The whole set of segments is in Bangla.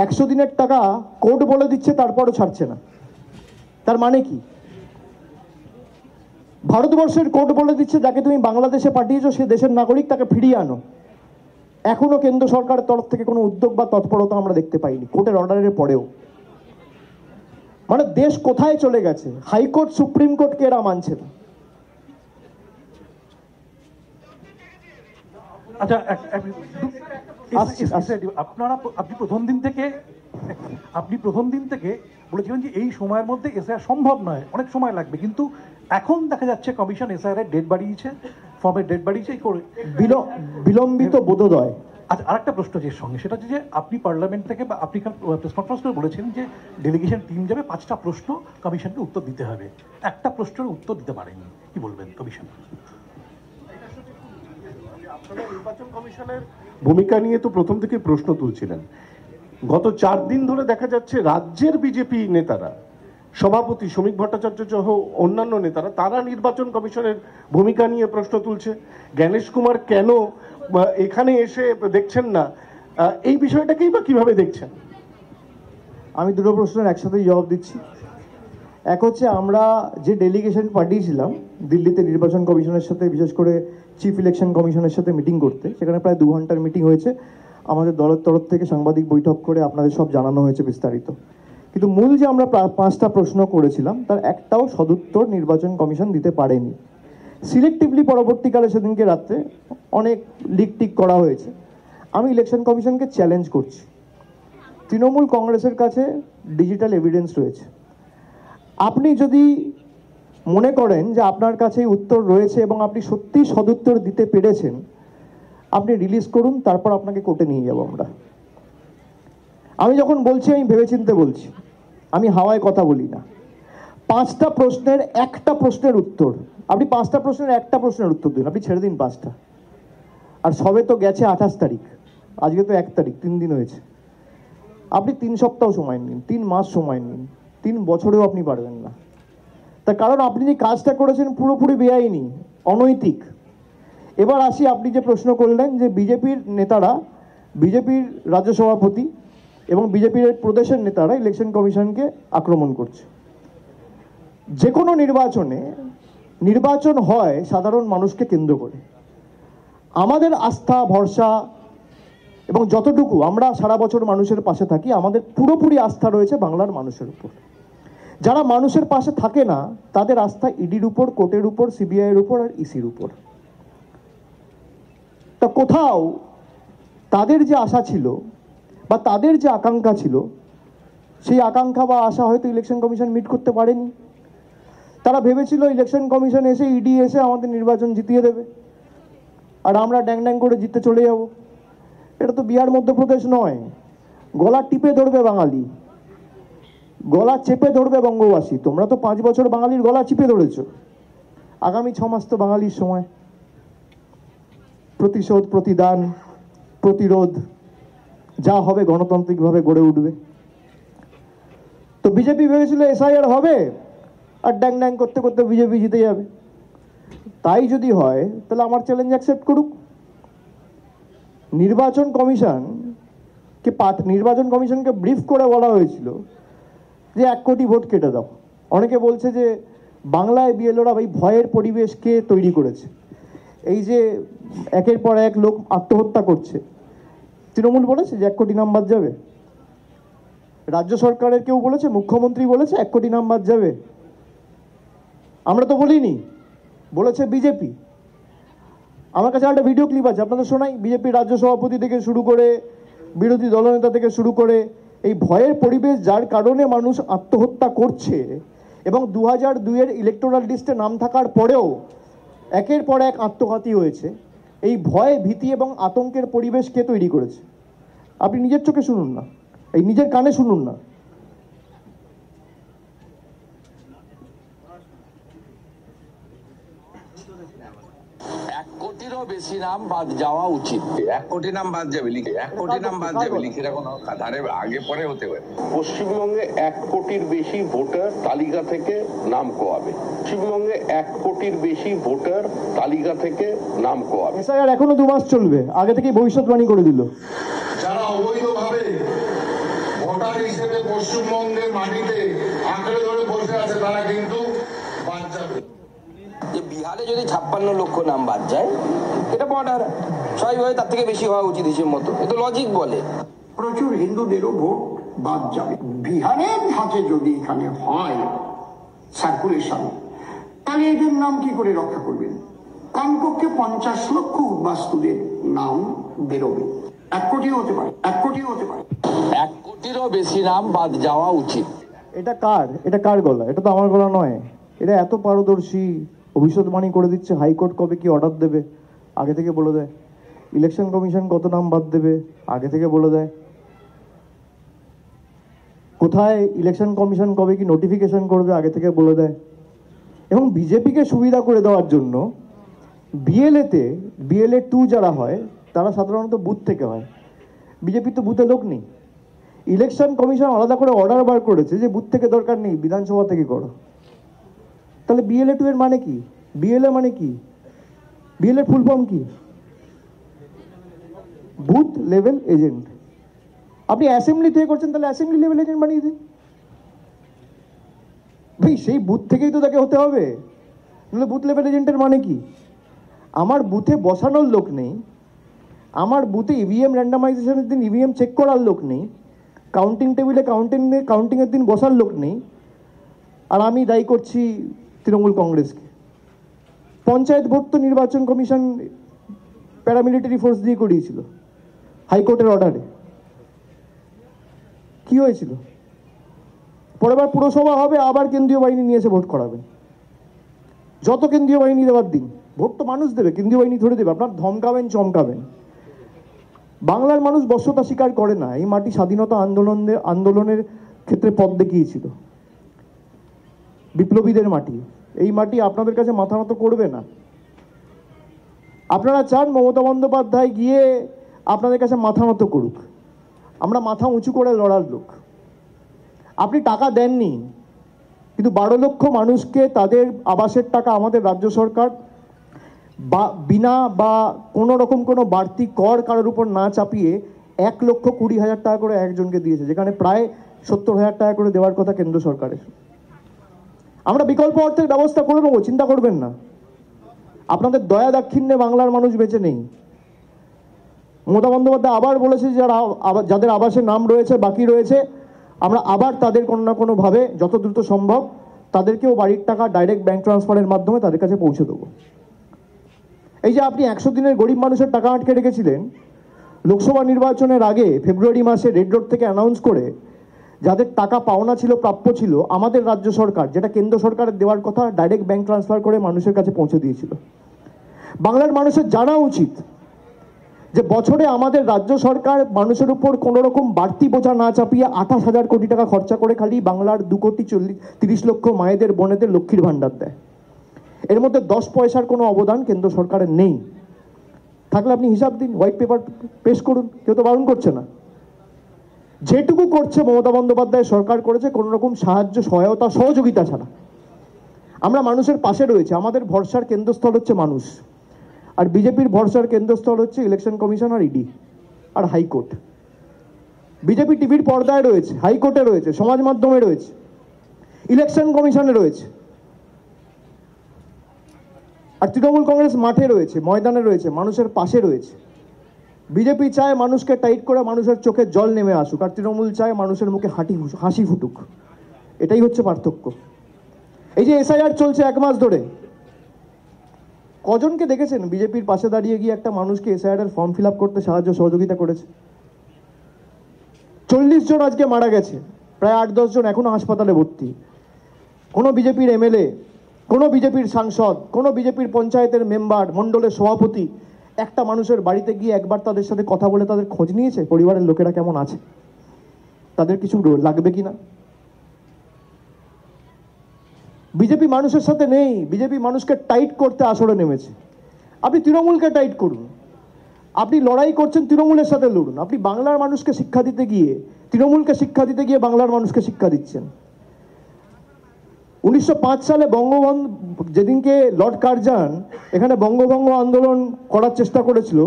100 দিনের টাকা কোর্ট বলে দিচ্ছে, তারপরও ছাড়ছে না। তার মানে কি? ভারতবর্ষের কোর্ট বলে দিচ্ছে যাকে তুমি বাংলাদেশে পাঠিয়েছো সে দেশের নাগরিক, তাকে ফিরিয়ে আনো। এখনো কেন্দ্র সরকারের তরফ থেকে কোনো উদ্যোগ বা তৎপরতা আমরা দেখতে পাইনি, কোর্টের অর্ডারের পরেও। মানে দেশ কোথায় চলে গেছে? হাইকোর্ট সুপ্রিম কোর্টকে এরা মানছে না। আচ্ছা, আপনি প্রথম দিন থেকে বলেছিলেন যে এই সময়ের মধ্যে এসআইআর সম্ভব নয়, অনেক সময় লাগবে, কিন্তু এখন দেখা যাচ্ছে কমিশন এসআইআর ডেট বাড়িয়েছে, ফর্মের ডেট বাড়িয়েছে, বিলম্বিত বোধোদয়। আচ্ছা, আরেকটা প্রশ্ন যে সঙ্গে, সেটা হচ্ছে যে আপনি পার্লামেন্ট থেকে বা আপনি প্রেস কনফারেন্স করে বলেছেন যে ডেলিগেশন টিম যাবে, 5টা প্রশ্ন কমিশনকে উত্তর দিতে হবে, একটা প্রশ্নের উত্তর দিতে পারেনি, কি বলবেন কমিশন? আপনারা নির্বাচন কমিশনের ভূমিকা নিয়ে তো প্রথম থেকে প্রশ্ন তুলছিলেন। গত 4 দিন ধরে দেখা যাচ্ছে রাজ্যের বিজেপি নেতারা, সভাপতি শ্রমিক ভট্টাচার্য সহ অন্যান্য নেতারা, তারা নির্বাচন কমিশনের ভূমিকা নিয়ে প্রশ্ন তুলছে। জ্ঞানেশ কুমার কেন এখানে এসে দেখছেন না, এই বিষয়টাকেই বা কিভাবে দেখছেন? আমি দুটো প্রশ্নের একসাথেই জবাব দিচ্ছি। এক হচ্ছে, আমরা যে ডেলিগেশন পাঠিয়েছিলাম দিল্লিতে নির্বাচন কমিশনের সাথে, বিশেষ করে চিফ ইলেকশন কমিশনের সাথে মিটিং করতে, সেখানে প্রায় 2 ঘন্টার মিটিং হয়েছে। আমাদের দলের তরফ থেকে সাংবাদিক বৈঠক করে আপনাদের সব জানানো হয়েছে বিস্তারিত। কিন্তু মূল যে আমরা 5টা প্রশ্ন করেছিলাম তার একটাও সদুত্তর নির্বাচন কমিশন দিতে পারেনি। সিলেক্টিভলি পরবর্তীকালে সেদিনকে রাত্রে অনেক লিক টিক করা হয়েছে। আমি ইলেকশন কমিশনকে চ্যালেঞ্জ করছি, তৃণমূল কংগ্রেসের কাছে ডিজিটাল এভিডেন্স রয়েছে। আপনি যদি মনে করেন যে আপনার কাছে উত্তর রয়েছে এবং আপনি সত্যি সদুত্তর দিতে পেরেছেন, আপনি রিলিজ করুন, তারপর আপনাকে কোর্টে নিয়ে যাব আমরা। আমি যখন বলছি আমি ভেবেচিন্তে বলছি, আমি হাওয়ায় কথা বলি না। 5টা প্রশ্নের একটা প্রশ্নের উত্তর, আপনি 5টা প্রশ্নের একটা প্রশ্নের উত্তর দিন, আপনি ছেড়ে দিন 5টা। আর সবে তো গেছে 28 তারিখ, আজকে তো 1 তারিখ, 3 দিন হয়েছে। আপনি 3 সপ্তাহ সময় নিন, 3 মাস সময় নিন, 3 বছরেও আপনি পারবেন না। তার কারণ আপনি যে কাজটা করেছেন পুরোপুরি বেআইনি, অনৈতিক। এবার আসি, আপনি যে প্রশ্ন করলেন যে বিজেপির নেতারা, বিজেপির রাজ্য সভাপতি এবং বিজেপির প্রদেশের নেতারা ইলেকশন কমিশনকে আক্রমণ করছে। যে কোনো নির্বাচন হয় সাধারণ মানুষকে কেন্দ্র করে। আমাদের আস্থা ভরসা এবং যতটুকু আমরা সারা বছর মানুষের পাশে থাকি, আমাদের পুরোপুরি আস্থা রয়েছে বাংলার মানুষের উপর। যারা মানুষের পাশে থাকে না তাদের আস্থা ইডির উপর, কোর্টের উপর, সিবিআইয়ের উপর আর ইসির উপর। তা কোথাও তাদের যে আশা ছিল বা তাদের যে আকাঙ্ক্ষা ছিল, সেই আকাঙ্ক্ষা বা আশা হয়তো ইলেকশন কমিশন মিট করতে পারেনি। তারা ভেবেছিল ইলেকশন কমিশন এসে, ইডি এসে আমাদের নির্বাচন জিতিয়ে দেবে আর আমরা ড্যাং ড্যাং করে জিততে চলে যাব। এটা তো বিহার মধ্যপ্রদেশ নয়। গলা টিপে ধরবে বাঙালি, গলা চেপে ধরবে বঙ্গবাসী। তোমরা তো 5 বছর বাঙালির গলা চিপে ধরেছ, আগামী 6 মাস তো বাঙালির সময়। প্রতিশোধ, প্রতিদান, প্রতিরোধ যা হবে গণতান্ত্রিকভাবে গড়ে উঠবে। তো বিজেপি ভেবেছিল এসআইআর হবে আর ড্যাং ড্যাং করতে করতে বিজেপি জিতে যাবে। তাই যদি হয় তাহলে আমার চ্যালেঞ্জ অ্যাকসেপ্ট করুক। নির্বাচন কমিশনকে ব্রিফ করে বলা হয়েছিল যে 1 কোটি ভোট কেটে দাও। অনেকে বলছে যে বাংলায় বিএলওরা ভাই ভয়ের পরিবেশ কে তৈরি করেছে? এই যে একের পর এক লোক আত্মহত্যা করছে, তৃণমূল বলেছে যে 1 কোটি নাম বাদ যাবে? রাজ্য সরকারের কেউ বলেছে? মুখ্যমন্ত্রী বলেছে 1 কোটি নাম বাদ যাবে? আমরা তো বলিনি, বলেছে বিজেপি। আমার কাছে একটা ভিডিও ক্লিপ আছে, আপনাদের শোনাই। বিজেপির রাজ্য সভাপতি থেকে শুরু করে বিরোধী দলনেতা থেকে শুরু করে এই ভয়ের পরিবেশ যার কারণে মানুষ আত্মহত্যা করছে এবং 2002-এর ইলেকটোরাল লিস্টে নাম থাকার পরেও একের পর এক আত্মঘাতী হয়েছে, এই ভয়, ভীতি এবং আতঙ্কের পরিবেশ কে তৈরি করেছে? আপনি নিজের চোখে শুনুন না, এই নিজের কানে শুনুন না। বেশি নাম বাদ যাওয়া উচিত। 1 কোটি নাম বাদ যাবে লিখে, 1 কোটি নাম বাদ যাবে লিখে রাখুন, ধারে আগে পরে হতে পারে। পশ্চিমবঙ্গে 1 কোটির বেশি ভোটার তালিকা থেকে নাম কোয়াবে। পশ্চিমবঙ্গে 1 কোটির বেশি ভোটার তালিকা থেকে নাম কোয়াবে। এসআইআর এখনো 2 মাস চলবে, আগে থেকেই ভবিষ্যৎবাণী করে দিল। যারা অবৈধভাবে ভোটার হিসেবে পশ্চিমবঙ্গের মাটিতে আঁকড়ে ধরে বসে আছে তারা কিন্তু বাদ যাবে। যে বিহারে যদি 56 লক্ষ নাম বাদ যায়, এটা বর্ডার স্বাভাবিকভাবে তার থেকে বেশি হওয়া উচিত হিসেবে মতো, এটা লজিক বলে। প্রচুর হিন্দুদেরও ভোট বাদ যাবে। বিহারের ধাঁচে যদি এখানে হয় সার্কুলেশন, তাহলে এদের নাম কি করে রক্ষা করবেন? কমপক্ষে 50 লক্ষ উদ্বাস্তুদের নাম বেরোবে। 1 কোটিও হতে পারে, 1 কোটিও হতে পারে। 1 কোটিরও বেশি নাম বাদ যাওয়া উচিত। এটা কার গলা? এটা তো আমার গলা নয়। এটা এত পারদর্শী, ভবিষ্যৎবাণী করে দিচ্ছে হাইকোর্ট কবে কি অর্ডার দেবে আগে থেকে বলে দেয়, ইলেকশন কমিশন কত নাম বাদ দেবে আগে থেকে বলে দেয়, কোথায় ইলেকশন কমিশন কবে কি নোটিফিকেশন করবে আগে থেকে বলে দেয়। এবং বিজেপিকে সুবিধা করে দেওয়ার জন্য বিএলএ 2 যারা হয় তারা সাধারণত বুথ থেকে হয়। বিজেপি তো বুথে লোক নেই। ইলেকশন কমিশন আলাদা করে অর্ডার বার করেছে যে বুথ থেকে দরকার নেই, বিধানসভা থেকে করো। তাহলে বিএলএ 2 এর মানে কি? বিএলএ মানে কি? বিএলএ ফুল ফর্ম কি? Booth level agent. আপনি অ্যাসেম্বলি থেকে করছেন, তাহলে অ্যাসেম্বলি লেভেল এজেন্ট বানিয়ে দিন ভাই। সেই বুথ থেকেই তো তাকে হতে হবে, নাহলে বুথ লেভেল এজেন্টের মানে কি? আমার বুথে বসানোর লোক নেই, আমার বুথে ইভিএম র্যান্ডামাইজেশনের দিন ইভিএম চেক করার লোক নেই, কাউন্টিং টেবিলে কাউন্টিংয়ের দিন বসার লোক নেই, আর আমি দায়ী করছি তৃণমূল কংগ্রেসকে। পঞ্চায়েত ভোট তো নির্বাচন কমিশন প্যারামিলিটারি ফোর্স দিয়ে করিয়েছিল হাইকোর্টের অর্ডারে। কি হয়েছিল? পরেরবার পুরসভা হবে, আবার কেন্দ্রীয় বাহিনী নিয়ে এসে ভোট করাবেন। যত কেন্দ্রীয় বাহিনী দেওয়ার দিন, ভোট তো মানুষ দেবে, কেন্দ্রীয় বাহিনী ধরে দেবে। আপনার ধমকাবেন, চমকাবেন। বাংলার মানুষ বশ্যতা স্বীকার করে না। এই মাটি স্বাধীনতা আন্দোলনের ক্ষেত্রে পথ দেখিয়েছিল, বিপ্লবীদের মাটি। এই মাটি আপনাদের কাছে মাথা নত করবে না। আপনারা চান মমতা বন্দ্যোপাধ্যায় গিয়ে আপনাদের কাছে মাথা নত করুক। আমরা মাথা উঁচু করে লড়ার লোক। আপনি টাকা দেননি, কিন্তু 12 লক্ষ মানুষকে তাদের আবাসের টাকা আমাদের রাজ্য সরকার বিনা বা কোনো রকম কোনো বাড়তি কর কারোর উপর না চাপিয়ে 1,20,000 টাকা করে একজনকে দিয়েছে, যেখানে প্রায় 70,000 টাকা করে দেওয়ার কথা কেন্দ্র সরকারের। আমরা বিকল্প অর্থের ব্যবস্থা করে নেবো, চিন্তা করবেন না। আপনাদের দয়া দাক্ষিণ্যে বাংলার মানুষ বেঁচে নেই। মমতা বন্দ্যোপাধ্যায় আবার বলেছে যাদের আবাসের নাম রয়েছে, বাকি রয়েছে, আমরা আবার তাদের কোনো না কোনোভাবে যত দ্রুত সম্ভব তাদেরকেও বাড়ির টাকা ডাইরেক্ট ব্যাংক ট্রান্সফারের মাধ্যমে তাদের কাছে পৌঁছে দেবো। এই যে আপনি 100 দিনের গরিব মানুষের টাকা আটকে রেখেছিলেন, লোকসভা নির্বাচনের আগে ফেব্রুয়ারি মাসে রেড রোড থেকে অ্যানাউন্স করে যাদের টাকা পাওনা ছিল, প্রাপ্য ছিল, আমাদের রাজ্য সরকার যেটা কেন্দ্র সরকারের দেওয়ার কথা ডাইরেক্ট ব্যাংক ট্রান্সফার করে মানুষের কাছে পৌঁছে দিয়েছিল। বাংলার মানুষের জানা উচিত যে বছরে আমাদের রাজ্য সরকার মানুষের উপর কোনো রকম বাড়তি বোঝা না চাপিয়ে 28,000 কোটি টাকা খরচা করে খালি বাংলার 2,30 লক্ষ মায়েদের বোনেদের লক্ষ্মীর ভাণ্ডার দেয়। এর মধ্যে 10 পয়সার কোনো অবদান কেন্দ্র সরকারের নেই। থাকলে আপনি হিসাব দিন, হোয়াইট পেপার পেশ করুন, কেউ তো বারণ করছে না। যেটুকু করছে মমতা বন্দ্যোপাধ্যায় সরকার করেছে কোনো রকম সাহায্য, সহায়তা, সহযোগিতা ছাড়া। আমরা মানুষের পাশে রয়েছে। আমাদের ভরসার কেন্দ্রস্থল হচ্ছে মানুষ, আর বিজেপির ভরসার কেন্দ্রস্থল হচ্ছে ইলেকশন কমিশন আর ইডি আর হাইকোর্ট। বিজেপি টিভির পর্দায় রয়েছে, হাইকোর্টে রয়েছে, সমাজ মাধ্যমে রয়েছে, ইলেকশন কমিশনে রয়েছে, আর তৃণমূল কংগ্রেস মাঠে রয়েছে, ময়দানে রয়েছে, মানুষের পাশে রয়েছে। বিজেপি চায় মানুষকে টাইট করে মানুষের চোখে জল নেমে আসুক, আর তৃণমূল চায় মানুষের মুখে হাসি ফুটুক। এটাই হচ্ছে পার্থক্য। এই যে এসআইআর চলছে 1 মাস ধরে, কজনকে দেখেছেন বিজেপির পাশে দাঁড়িয়ে গিয়ে একটা মানুষকে এসআইআর এর ফর্ম ফিল আপ করতে সাহায্য সহযোগিতা করেছে? 40 জন আজকে মারা গেছে, প্রায় 8-10 জন এখনো হাসপাতালে ভর্তি। কোনো বিজেপির এমএলএ, কোনো বিজেপির সাংসদ, কোনো বিজেপির পঞ্চায়েতের মেম্বার, মণ্ডলের সভাপতি একটা মানুষের বাড়িতে গিয়ে একবার তাদের সাথে কথা বলে তাদের খোঁজ নিয়েছে পরিবারের লোকেরা কেমন আছে, তাদের কিছু লাগবে কিনা? বিজেপি মানুষের সাথে নেই, বিজেপি মানুষকে টাইট করতে আসরে নেমেছে। আপনি তৃণমূলকে টাইট করুন, আপনি লড়াই করছেন তৃণমূলের সাথে লড়ুন। আপনি বাংলার মানুষকে শিক্ষা দিতে গিয়ে, তৃণমূলকে শিক্ষা দিতে গিয়ে বাংলার মানুষকে শিক্ষা দিচ্ছেন। 1905 সালে বঙ্গবন্ধু যেদিনকে লর্ড কার্জন এখানে বঙ্গভঙ্গ আন্দোলন করার চেষ্টা করেছিল,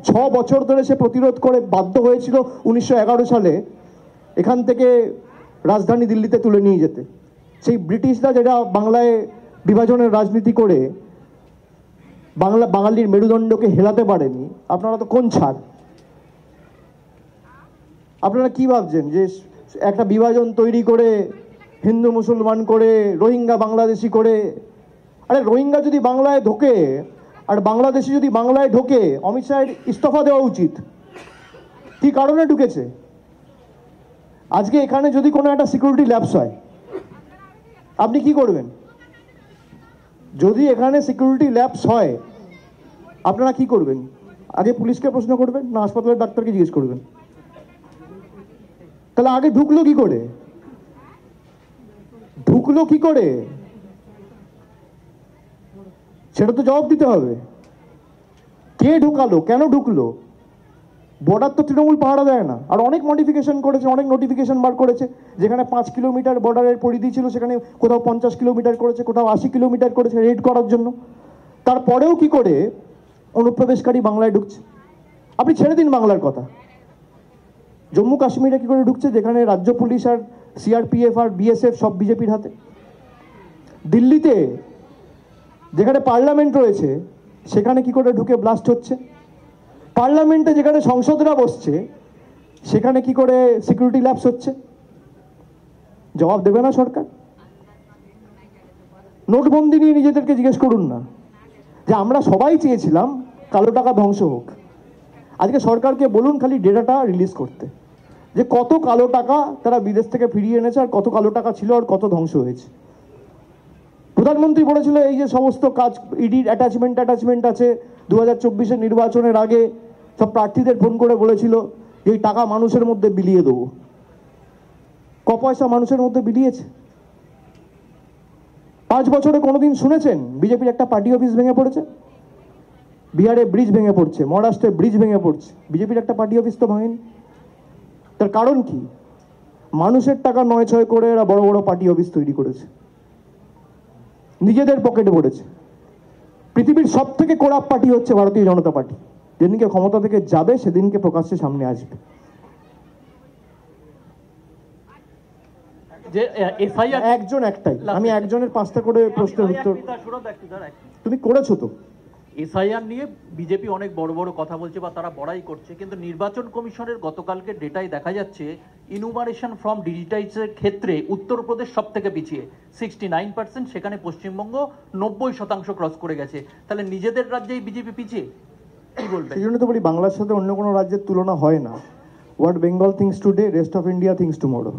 6 বছর ধরে সে প্রতিরোধ করে বাধ্য হয়েছিল 1911 সালে এখান থেকে রাজধানী দিল্লিতে তুলে নিয়ে যেতে। সেই ব্রিটিশরা যেটা বাংলায় বিভাজনের রাজনীতি করে বাঙালির মেরুদণ্ডকে হেলাতে পারেনি, আপনারা তো কোন ছাড়? আপনারা কি ভাবছেন যে একটা বিভাজন তৈরি করে হিন্দু মুসলমান করে রোহিঙ্গা বাংলাদেশি করে? আরে রোহিঙ্গা যদি বাংলায় ঢোকে আর বাংলাদেশি যদি বাংলায় ঢোকে, অমিত শাহের ইস্তফা দেওয়া উচিত। কি কারণে ঢুকেছে? আজকে এখানে যদি কোনো একটা সিকিউরিটি ল্যাপস হয়, আপনি কি করবেন? যদি এখানে সিকিউরিটি ল্যাপস হয়, আপনারা কি করবেন? আগে পুলিশকে প্রশ্ন করবেন না হাসপাতালের ডাক্তারকে জিজ্ঞেস করবেন? তাহলে আগে ঢুকলো কি করে? ঢুকলো কি করে সেটা তো জবাব দিতে হবে। কে ঢুকালো, কেন ঢুকলো? বর্ডার তো তৃণমূল পাহারা দেয় না। আর অনেক মডিফিকেশন করেছে, অনেক নোটিফিকেশন বার করেছে। যেখানে 5 কিলোমিটার বর্ডারের পরিধি ছিল সেখানে কোথাও 50 কিলোমিটার করেছে, কোথাও 80 কিলোমিটার করেছে রেড করার জন্য। তারপরেও কি করে অনুপ্রবেশকারী বাংলায় ঢুকছে? আপনি ছেড়ে দিন বাংলার কথা, জম্মু কাশ্মীরে কি করে ঢুকছে, যেখানে রাজ্য পুলিশ আর সিআরপিএফ আর বিএসএফ সব বিজেপির হাতে। দিল্লিতে যেখানে পার্লামেন্ট রয়েছে সেখানে কি করে ঢুকে ব্লাস্ট হচ্ছে। পার্লামেন্টে যেখানে সংসদরা বসছে সেখানে কি করে সিকিউরিটি ল্যাপস হচ্ছে। জবাব দেবে না সরকার? নোটবন্দি নিয়ে নিজেদেরকে জিজ্ঞেস করুন না, যে আমরা সবাই চেয়েছিলাম কালো টাকা ধ্বংস হোক। আজকে সরকারকে বলুন খালি ডেটাটা রিলিজ করতে, যে কত কালো টাকা তারা বিদেশ থেকে ফিরিয়ে এনেছে, আর কত কালো টাকা ছিল, আর কত ধ্বংস হয়েছে। প্রধানমন্ত্রী বলেছিল এই যে সমস্ত কাজ ইডির অ্যাটাচমেন্ট আছে, 2024-এর নির্বাচনের আগে সব প্রার্থীদের ফোন করে বলেছিল এই টাকা মানুষের মধ্যে বিলিয়ে দেবো। ক পয়সা মানুষের মধ্যে বিলিয়েছে? 5 বছরে কোনোদিন শুনেছেন বিজেপির একটা পার্টি অফিস ভেঙে পড়েছে? বিহারে ব্রিজ ভেঙে পড়ছে, মহারাষ্ট্রে ব্রিজ ভেঙে পড়ছে, বিজেপির একটা পার্টি অফিস তো ভাঙেনি। তার কারণ কি? মানুষের টাকা নয় ছয় করে এরা বড় বড় পার্টি অফিস তৈরি করেছে, নিজেদের পকেটে পড়েছে। পৃথিবীর সব থেকে করাপ্ট পার্টি হচ্ছে ভারতীয় জনতা পার্টি। যেদিনকে ক্ষমতা থেকে যাবে সেদিনকে প্রকাশ্যে সামনে আসবে। যে এসআইআর একজন একটাই, আমি একজনের 5টা করে প্রশ্নের উত্তর। তুমি করেছো তো? এসআইআর নিয়ে বিজেপি অনেক বড় বড় কথা বলছে বা তারা বড়াই করছে, কিন্তু নির্বাচন কমিশনের গতকালকে ডেটায় দেখা যাচ্ছে ইনুমারেশন ফর্ম ডিজিটাইজের ক্ষেত্রে উত্তরপ্রদেশ সব থেকে পিছিয়ে 69%, সেখানে পশ্চিমবঙ্গ 90% ক্রস করে গেছে। তাহলে নিজেদের রাজ্যেই বিজেপি পিছিয়ে, কি বলবেন? সেই জন্য তো বলি বাংলার সাথে অন্য কোনো রাজ্যের তুলনা হয় না। What Bengal things today, rest of India things tomorrow.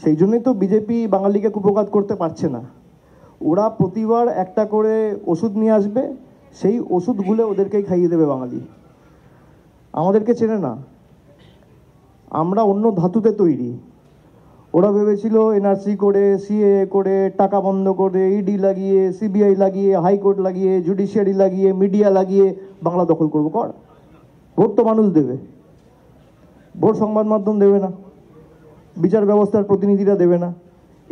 সেই জন্যই তো বিজেপি বাঙালিকে কুপঘাত করতে পারছে না। ওরা প্রতিবার একটা করে ওষুধ নিয়ে আসবে, সেই ওষুধগুলো ওদেরকেই খাইয়ে দেবে বাঙালি। আমাদেরকে চেনে না, আমরা অন্য ধাতুতে তৈরি। ওরা ভেবেছিল এনআরসি করে, সিএ করে, টাকা বন্ধ করে, ইডি লাগিয়ে, সিবিআই লাগিয়ে, হাইকোর্ট লাগিয়ে, জুডিশিয়ারি লাগিয়ে, মিডিয়া লাগিয়ে বাংলা দখল করবো। কর, ভোট তো মানুষ দেবে, ভোট সংবাদ মাধ্যম দেবে না, বিচার ব্যবস্থার প্রতিনিধিরা দেবে না,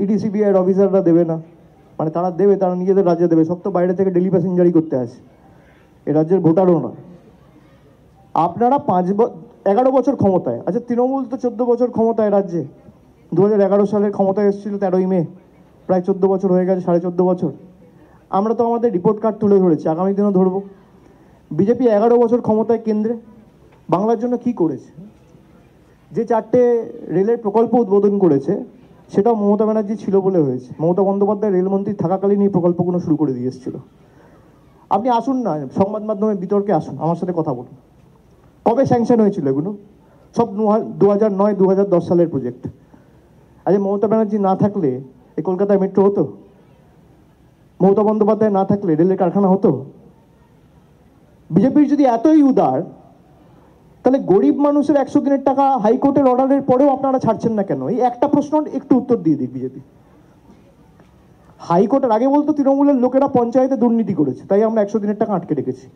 ইডি সিবিআইয়ের অফিসাররা দেবে না। মানে তারা দেবে, তারা নিজেদের রাজ্যে দেবে, সব তো বাইরে থেকে ডেলি প্যাসেঞ্জারি করতে আসে, এ রাজ্যের ভোটারও না। আপনারা 11 বছর ক্ষমতায়, আচ্ছা তৃণমূল তো 14 বছর ক্ষমতায় রাজ্যে, 2011 সালের ক্ষমতায় এসেছিল 13ই মে, প্রায় 14 বছর হয়ে গেছে, 14.5 বছর। আমরা তো আমাদের রিপোর্ট কার্ড তুলে ধরেছি, আগামী দিনও ধরবো। বিজেপি 11 বছর ক্ষমতায় কেন্দ্রে বাংলার জন্য কি করেছে? যে 4টে রেলের প্রকল্প উদ্বোধন করেছে সেটাও মমতা ব্যানার্জি ছিল বলে হয়েছে। মমতা বন্দ্যোপাধ্যায় রেলমন্ত্রী থাকাকালীন এই প্রকল্পগুলো শুরু করে দিয়ে এসেছিল। আপনি আসুন না, সংবাদ মাধ্যমে বিতর্কে আসুন, আমার সাথে কথা বলুন। কবে স্যাংশন হয়েছিল এগুলো? সব 2009-2010 সালের প্রজেক্ট। আজ মমতা ব্যানার্জি না থাকলে এই কলকাতায় মেট্রো হতো? মমতা বন্দ্যোপাধ্যায় না থাকলে রেলের কারখানা হতো? বিজেপির যদি এতই উদার, তাহলে গরিব মানুষের 100 দিনের টাকা হাইকোর্টের অর্ডারের পরেও আপনারা ছাড়ছেন না কেন? এই একটা প্রশ্ন একটু উত্তর দিয়ে দিক বিজেপি। হাইকোর্টের আগে বলতো তৃণমূলের লোকেরা পঞ্চায়েতে দুর্নীতি করেছে, তাই আমরা 100 দিনের টাকা আটকে রেখেছি।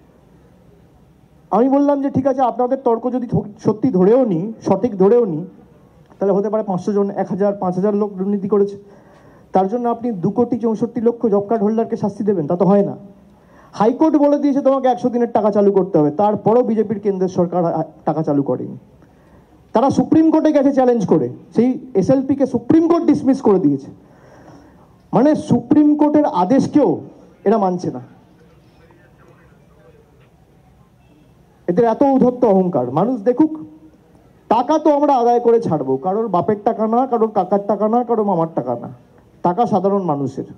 আমি বললাম যে ঠিক আছে, আপনাদের তর্ক যদি সত্যি ধরেও নি, সঠিক ধরেও নি, তাহলে হতে পারে 500 জন, 1000, 5000 লোক দুর্নীতি করেছে। তার জন্য আপনি 2,64,00,000 জব কার্ড হোল্ডারকে শাস্তি দেবেন? তা তো হয় না। হাইকোর্ট বলে দিয়েছে তোমাকে 100 দিনের টাকা চালু করতে হবে, তারপরও বিজেপির কেন্দ্রের সরকার টাকা চালু করেনি। তারা সুপ্রিম কোর্টে গেছে চ্যালেঞ্জ করে, সেই এসএলপিকে সুপ্রিম কোর্ট ডিসমিস করে দিয়েছে। মানে সুপ্রিম কোর্টের আদেশকেও এরা মানছে না। এদের এত উদ্ধত্ত অহংকার। মানুষ দেখুক, টাকা তো আমরা আদায় করে ছাড়বো, কারোর বাপের টাকা না, কারোর কাকার টাকা না, কারোর মামার টাকা না, টাকা সাধারণ মানুষের।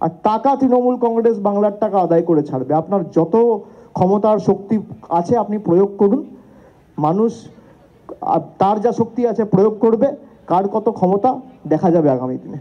আর টাকা তৃণমূল কংগ্রেস বাংলার টাকা আদায় করে ছাড়বে। আপনার যত ক্ষমতার শক্তি আছে আপনি প্রয়োগ করুন, মানুষ তার যা শক্তি আছে প্রয়োগ করবে, কার কত ক্ষমতা দেখা যাবে আগামী দিনে।